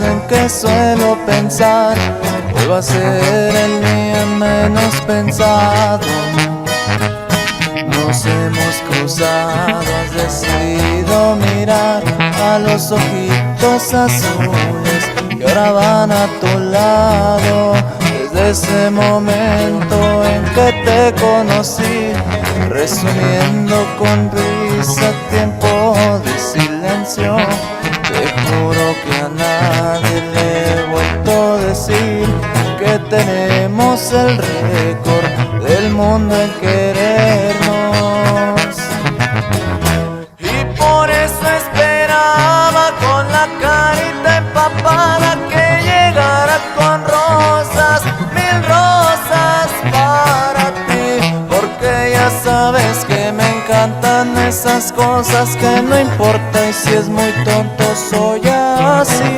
en que suelo pensar, hoy va a ser el día menos pensado. Nos hemos cruzado, has decidido mirar a los ojitos azules que ahora van a tu lado. Desde ese momento en que te conocí, resumiendo con risa tiempo de silencio, te juro que a nadie le he vuelto a decir que tenemos el récord del mundo en querernos. Y por eso esperaba con la carita empapada que llegara con rosas, 1000 rosas para ti, porque ya sabes que me encantan esas cosas que no importa y si es muy tonto soy así.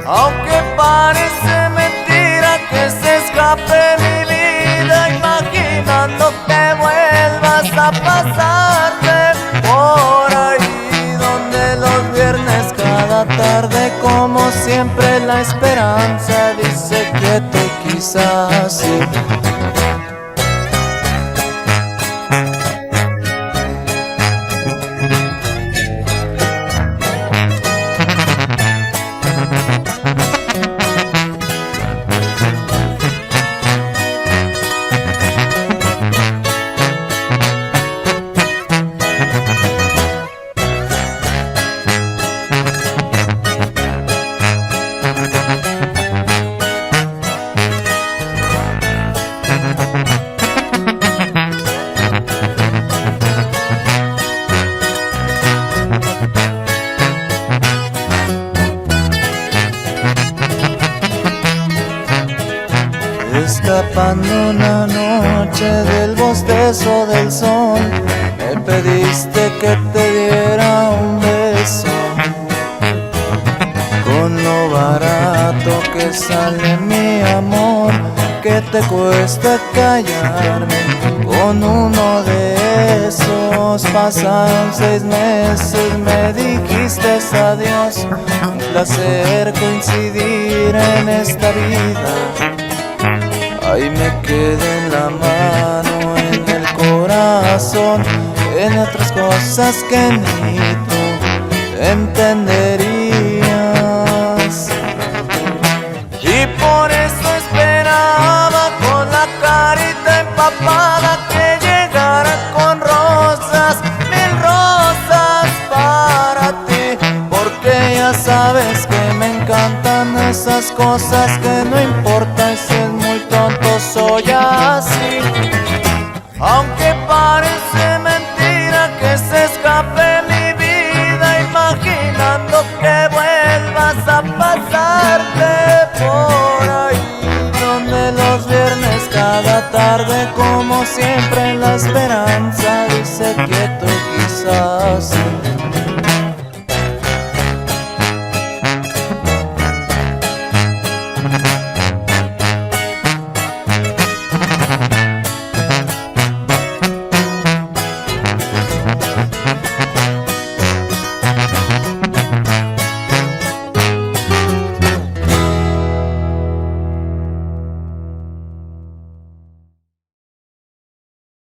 Aunque parece mentira que se escape mi vida imaginando que vuelvas a pasarte por ahí donde los viernes cada tarde, como siempre la esperanza dice quieto y quizás sí. Escapando una noche del bostezo del sol, me pediste que te diera un beso. Con lo barato que sale mi amor, que te cuesta callarme. Con uno de esos pasaron 6 meses, me dijiste adiós. Un placer coincidir en esta vida. Ahí me quedé en la mano, en el corazón, en otras cosas que ni tú entenderías. Y por eso esperaba con la carita empapada que llegara con rosas, 1000 rosas para ti, porque ya sabes que me encantan esas cosas que no importan si es muy tonto soy así. Aunque parece mentira que se escape mi vida imaginando que vuelvas a pasarte por ahí donde los viernes cada tarde, como siempre la esperanza dice quieto y quizás sí.